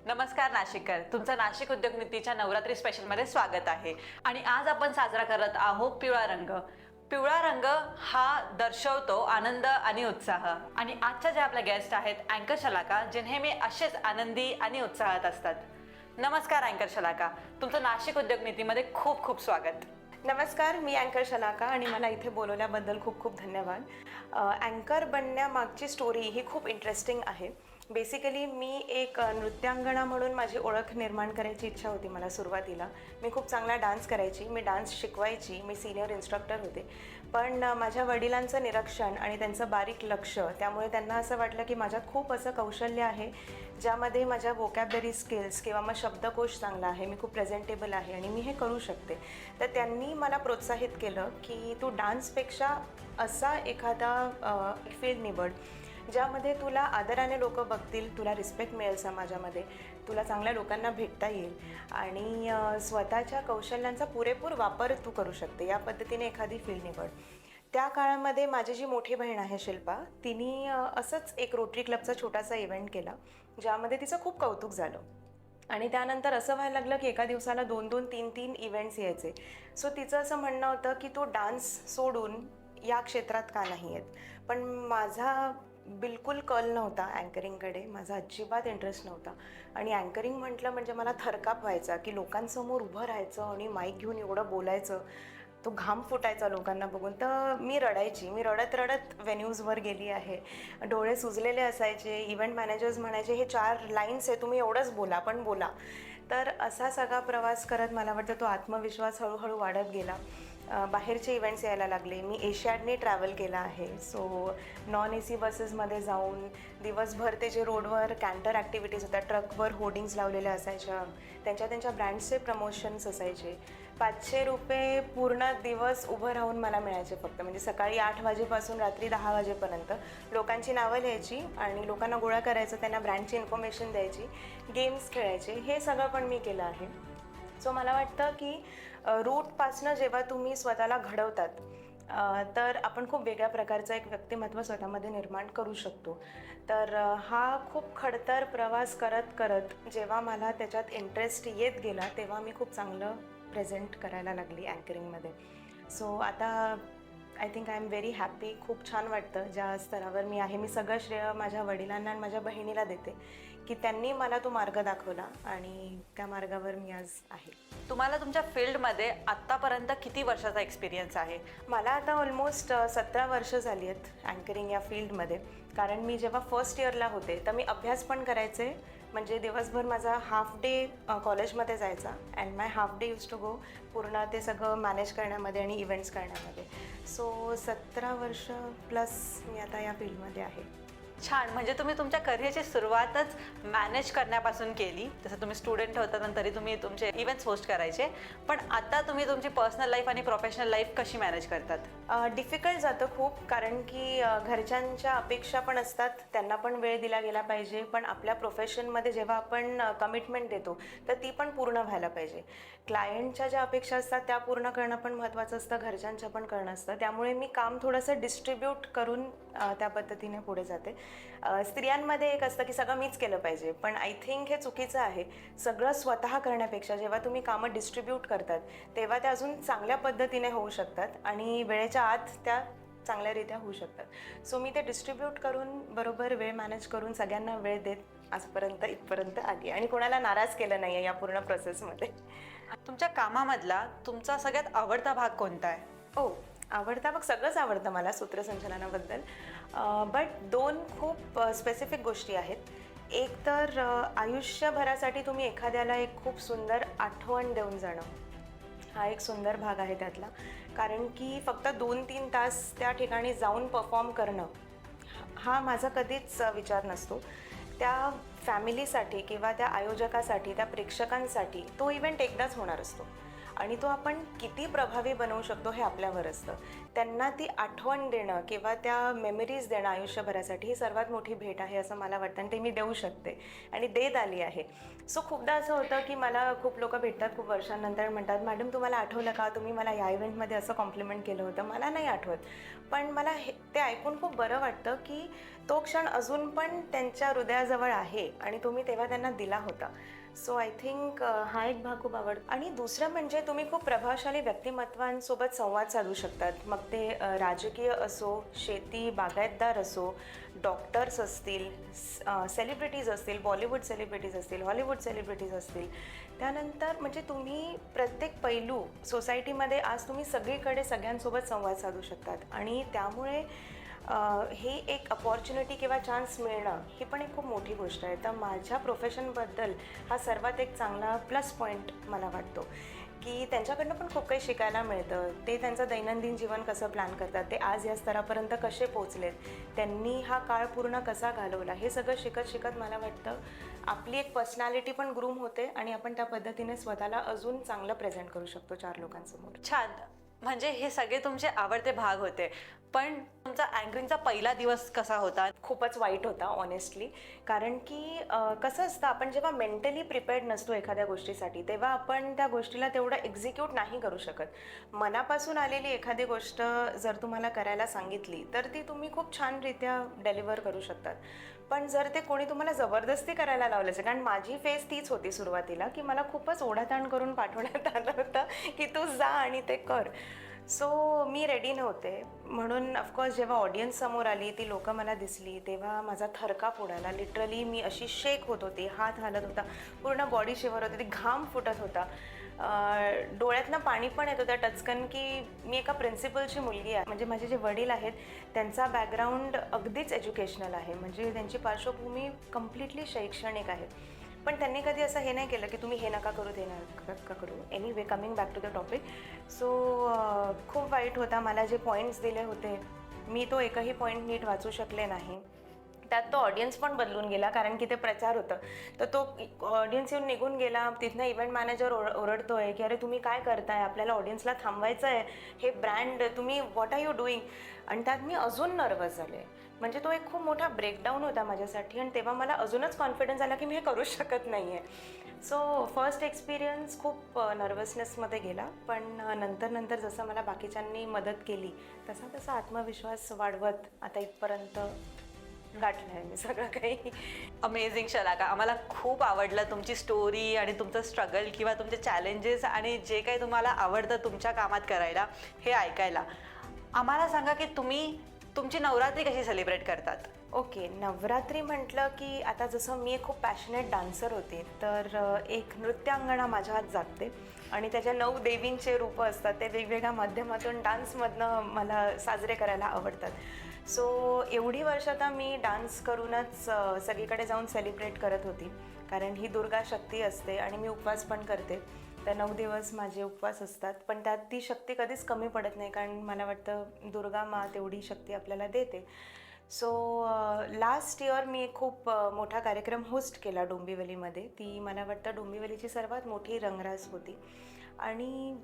नमस्कार नाशिककर, तुमचं नाशिक उद्योगनीतीच्या नवरात्री स्पेशलमध्ये स्वागत आहे. आणि आज आपण साजरा करत आहोत पिवळा रंग. पिवळा रंग हा दर्शवतो आनंद आणि उत्साह. आणि आजच्या ज्या आपल्या गेस्ट आहेत अँकर शलाका, जे नेहमी असेच आनंदी आणि उत्साहात असतात. नमस्कार अँकर शलाका, तुमचं नाशिक उद्योगनीतीमध्ये खूप खूप स्वागत. नमस्कार, मी अँकर शलाका आणि मला इथे बोलवल्याबद्दल खूप खूप धन्यवाद. अँकर बनण्यामागची स्टोरी ही खूप इंटरेस्टिंग आहे. बेसिकली मी एक नृत्यांगना म्हणून माझी ओळख निर्माण करायची इच्छा होती मला सुरुवातीला. मी खूप चांगला डान्स करायची, मी डान्स शिकवायची, मी सिनियर इन्स्ट्रक्टर होते. पण माझ्या वडिलांचं निरीक्षण आणि त्यांचं बारीक लक्ष, त्यामुळे त्यांना असं वाटलं की माझ्यात खूप असं कौशल्य आहे ज्यामध्ये माझ्या वोकॅबलरी स्किल्स किंवा मग शब्दकोश चांगला आहे, मी खूप प्रेझेंटेबल आहे आणि मी हे करू शकते. तर त्यांनी मला प्रोत्साहित केलं की तू डान्सपेक्षा असा एखादा फील्ड निवड ज्यामध्ये तुला आदराने लोक बघतील, तुला रिस्पेक्ट मिळेल समाजामध्ये, तुला चांगल्या लोकांना भेटता येईल आणि स्वतःच्या कौशल्यांचा पुरेपूर वापर तू करू शकते. या पद्धतीने एखादी फील्ड निवड. त्या काळामध्ये माझी जी मोठी बहीण आहे शिल्पा, तिने असंच एक रोटरी क्लबचा छोटासा इव्हेंट केला ज्यामध्ये तिचं खूप कौतुक झालं. आणि त्यानंतर असं व्हायला लागलं की एका दिवसाला 2-2, 3-3 इव्हेंट्स यायचे. सो तिचं असं म्हणणं होतं की तो डान्स सोडून या क्षेत्रात का नाही येत. पण माझा बिलकुल कल नव्हता अँकरिंगकडे, माझा अजिबात इंटरेस्ट नव्हता. आणि अँकरिंग म्हटलं म्हणजे मला थरकाप व्हायचा की लोकांसमोर उभं राहायचं आणि माईक घेऊन एवढं बोलायचं, तो घाम फुटायचा लोकांना बघून. तर मी रडायची, मी रडत रडत व्हेन्यूजवर गेली आहे. डोळे सुजलेले असायचे. इव्हेंट मॅनेजर्स म्हणायचे हे 4 लाईन्स आहे, तुम्ही एवढंच बोला पण बोला. तर असा सगळा प्रवास करत मला वाटतं तो आत्मविश्वास हळूहळू वाढत गेला. बाहेरचे इव्हेंट्स यायला लागले. मी एशियाडने ट्रॅव्हल केला आहे. सो नॉन AC बसेसमध्ये जाऊन दिवसभर ते जे रोडवर कॅन्टर ॲक्टिव्हिटीज होत्या, ट्रकवर होर्डिंग्स लावलेल्या असायच्या, त्यांच्या ब्रँड्सचे प्रमोशन्स असायचे. 500 रुपये पूर्ण दिवस उभं राहून मला मिळायचे फक्त. म्हणजे सकाळी 8 वाजेपासून रात्री 10 वाजेपर्यंत लोकांची नावं लिहायची आणि लोकांना गोळा करायचं, त्यांना ब्रँडची इन्फॉर्मेशन द्यायची, गेम्स खेळायचे. हे सगळं पण मी केलं आहे. सो मला वाटतं की रूटपासनं जेव्हा तुम्ही स्वतःला घडवतात तर आपण खूप वेगळ्या प्रकारचं एक व्यक्तिमत्व स्वतःमध्ये निर्माण करू शकतो. तर हा खूप खडतर प्रवास करत करत जेव्हा मला त्याच्यात इंटरेस्ट येत गेला तेव्हा मी खूप चांगलं प्रेझेंट करायला लागली अँकरिंगमध्ये. सो आता I think I am very happy. खूप छान वाटतं ज्या स्तरावर मी आहे. मी सगळं श्रेय माझ्या वडिलांना आणि माझ्या बहिणीला देते की त्यांनी मला तो मार्ग दाखवला आणि त्या मार्गावर मी आज आहे. तुम्हाला तुमच्या फील्डमध्ये आत्तापर्यंत किती वर्षाचा एक्सपिरियन्स आहे? मला आता ऑलमोस्ट 17 वर्ष झाली आहेत अँकरिंग या फील्डमध्ये. कारण मी जेव्हा फर्स्ट इयरला होते तर मी अभ्यास पण करायचे. म्हणजे दिवसभर माझा हाफ डे कॉलेजमध्ये जायचा and my half day use to go पूर्ण ते सगळं मॅनेज करण्यामध्ये आणि इव्हेंट्स करण्यामध्ये. सो 17 वर्ष प्लस मी आता या फील्डमध्ये आहे. छान. म्हणजे तुम्ही तुमच्या करिअरची सुरुवातच मॅनेज करण्यापासून केली. जसं तुम्ही स्टुडंट होता तरी तुम्ही तुमचे इव्हेंट्स होस्ट करायचे, पण आता तुम्ही तुमची पर्सनल लाईफ आणि प्रोफेशनल लाईफ कशी मॅनेज करतात? डिफिकल्ट जातं खूप, कारण की घरच्यांच्या अपेक्षा पण असतात, त्यांना पण वेळ दिला गेला पाहिजे. पण आपल्या प्रोफेशनमध्ये जेव्हा आपण कमिटमेंट देतो तर ती पण पूर्ण व्हायला पाहिजे. क्लायंटच्या ज्या अपेक्षा असतात त्या पूर्ण करणं पण महत्त्वाचं असतं, घरच्यांच्या पण करणं असतं. त्यामुळे मी काम थोडंसं डिस्ट्रीब्यूट करून त्या पद्धतीने पुढे जाते. स्त्रियांमध्ये एक असतं की सगळं मीच केलं पाहिजे, पण आय थिंक हे चुकीचं आहे. सगळं स्वतः करण्यापेक्षा जेव्हा तुम्ही कामं डिस्ट्रीब्यूट करतात तेव्हा त्या अजून चांगल्या पद्धतीने होऊ शकतात आणि वेळेच्या आत त्या चांगल्यारीत्या होऊ शकतात. सो मी ते डिस्ट्रीब्यूट करून बरोबर वेळ मॅनेज करून सगळ्यांना वेळ देत आजपर्यंत इथपर्यंत आली आणि कोणाला नाराज केलं नाही आहे या पूर्ण प्रोसेसमध्ये. तुमच्या कामामधला तुमचा सगळ्यात आवडता भाग कोणता आहे? आवडता मग सगळंच आवडतं मला सूत्रसंचालनाबद्दल. बट 2 खूप स्पेसिफिक गोष्टी आहेत. एक तर आयुष्यभरासाठी तुम्ही एखाद्याला एक खूप सुंदर आठवण देऊन जाणं, हा एक सुंदर भाग आहे त्यातला. कारण की फक्त 2-3 तास त्या ठिकाणी जाऊन परफॉर्म करणं हा माझा कधीच विचार नसतो. त्या फॅमिलीसाठी किंवा त्या आयोजकासाठी, त्या प्रेक्षकांसाठी तो इव्हेंट एकदाच होणार असतो. आणि तो आपण किती प्रभावी बनवू शकतो हे आपल्यावर असतं. त्यांना ती आठवण देणं किंवा त्या मेमरीज देणं आयुष्यभरासाठी ही सर्वात मोठी भेट आहे असं मला वाटतं आणि ते मी देऊ शकते आणि देत आली आहे. सो खूपदा असं होतं की मला खूप लोकं भेटतात खूप वर्षांनंतर म्हणतात, मॅडम तुम्हाला आठवलं का तुम्ही मला या इव्हेंटमध्ये असं कॉम्प्लिमेंट केलं होतं. मला नाही आठवत, पण मला ते ऐकून खूप बरं वाटतं की तो क्षण अजून पण त्यांच्या हृदयाजवळ आहे आणि तुम्ही तेव्हा त्यांना दिला होता. सो आय थिंक हा एक भाग खूप आवडतो. आणि दुसरं म्हणजे तुम्ही खूप प्रभावशाली व्यक्तिमत्वांसोबत संवाद साधू शकतात. मग ते राजकीय असो, शेती बागायतदार असो, डॉक्टर्स असतील, सेलिब्रिटीज असतील, बॉलिवूड सेलिब्रिटीज असतील, हॉलिवूड सेलिब्रिटीज असतील. त्यानंतर म्हणजे तुम्ही प्रत्येक पैलू सोसायटीमध्ये आज तुम्ही सगळीकडे सगळ्यांसोबत संवाद साधू शकतात आणि त्यामुळे हे एक अपॉर्च्युनिटी किंवा चान्स मिळणं ही पण एक खूप मोठी गोष्ट आहे. तर माझ्या प्रोफेशनबद्दल हा सर्वात एक चांगला प्लस पॉईंट मला वाटतो की त्यांच्याकडनं पण खूप काही शिकायला मिळतं. ते त्यांचं दैनंदिन जीवन कसं प्लॅन करतात, ते आज या स्तरापर्यंत कसे पोचलेत, त्यांनी हा काळ पूर्ण कसा घालवला, हे सगळं शिकत शिकत मला वाटतं आपली एक पर्सनॅलिटी पण ग्रूम होते आणि आपण त्या पद्धतीने स्वतःला अजून चांगलं प्रेझेंट करू शकतो 4 लोकांसमोर. छान. म्हणजे हे सगळे तुमचे आवडते भाग होते, पण तुमचा अँकरिंगचा पहिला दिवस कसा होता? खूपच वाईट होता ऑनेस्टली. कारण की कसं असतं, आपण जेव्हा मेंटली प्रिपेअर्ड नसतो एखाद्या गोष्टीसाठी तेव्हा आपण त्या गोष्टीला तेवढं एक्झिक्यूट नाही करू शकत. मनापासून आलेली एखादी गोष्ट जर तुम्हाला करायला सांगितली तर ती तुम्ही खूप छानरित्या डेलिव्हर करू शकतात. पण जर ते कोणी तुम्हाला जबरदस्ती करायला लावलं असेल, कारण माझी फेस तीच होती सुरुवातीला की मला खूपच ओढाताण करून पाठवण्यात आलं होतं की तू जा आणि ते कर. सो मी रेडी नव्हते. म्हणून ऑफकोर्स जेव्हा ऑडियन्स समोर आली, ती लोकं मला दिसली, तेव्हा माझा थरकाप उडाला. लिटरली मी अशी शेक होत होती, हात हालत होता, पूर्ण बॉडी शिवर होती, घाम फुटत होता, डोळ्यातनं पाणी पण येत होतं टचकन की मी एका प्रिन्सिपलची मुलगी आहे. म्हणजे माझे जे वडील आहेत त्यांचा बॅकग्राऊंड अगदीच एज्युकेशनल आहे, म्हणजे त्यांची पार्श्वभूमी कम्प्लिटली शैक्षणिक आहे. पण त्यांनी कधी असं हे नाही केलं की तुम्ही हे नका करू, ते नका करू. Anyway, coming back to the topic. So खूप वाईट होता. मला जे पॉईंट्स दिले होते मी तो एकही पॉईंट नीट वाचू शकले नाही. त्यात तो ऑडियन्स पण बदलून गेला, कारण की ते प्रचार होतं. तर तो ऑडियन्स येऊन निघून गेला. तिथनं इव्हेंट मॅनेजर ओरडतोय की अरे तुम्ही काय करताय, आपल्याला ऑडियन्सला थांबवायचं आहे, हे ब्रँड तुम्ही व्हॉट आर यू डुईंग. आणि त्यात मी अजून नर्वस झाले. म्हणजे तो एक खूप मोठा ब्रेकडाऊन होता माझ्यासाठी आणि तेव्हा मला अजूनच कॉन्फिडन्स आला की मी हे करू शकत नाही आहे. सो फर्स्ट एक्सपिरियन्स खूप नर्वसनेसमध्ये गेला. पण नंतर जसं मला बाकीच्यांनी मदत केली तसा आत्मविश्वास वाढवत आता इथपर्यंत गाठलं आहे मी सगळं काही. अमेझिंग शलाका. आम्हाला खूप आवडलं तुमची स्टोरी आणि तुमचं स्ट्रगल किंवा तुमचे चॅलेंजेस आणि जे काही तुम्हाला आवडतं तुमच्या कामात करायला हे ऐकायला. आम्हाला सांगा की तुम्ही तुमची नवरात्री कशी सेलिब्रेट करतात? ओके, नवरात्री म्हटलं की आता जसं मी एक खूप पॅशनेट डान्सर होते, तर एक नृत्यांगणा माझ्या हात जागते आणि त्याच्या 9 देवींचे रूपं असतात, ते वेगवेगळ्या माध्यमातून डान्समधनं मला साजरे करायला आवडतात. सो एवढी वर्ष आता मी डान्स करूनच सगळीकडे जाऊन सेलिब्रेट करत होती, कारण ही दुर्गा शक्ती असते आणि मी उपवास पण करते. तर 9 दिवस माझे उपवास असतात, पण त्यात ती शक्ती कधीच कमी पडत नाही, कारण मला वाटतं दुर्गा माँ तेवढी शक्ती आपल्याला देते. सो लास्ट इयर मी एक खूप मोठा कार्यक्रम होस्ट केला डोंबिवलीमध्ये. ती मला वाटतं डोंबिवलीची सर्वात मोठी रंगरास होती आणि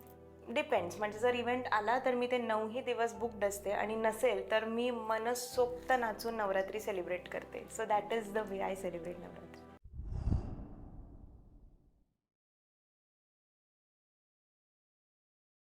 डिपेंड्स, म्हणजे जर इव्हेंट आला तर मी ते 9ही दिवस बुकड असते आणि नसेल तर मी मनसोक्त नाचून नवरात्री सेलिब्रेट करते. So that is the way I celebrate Navratri.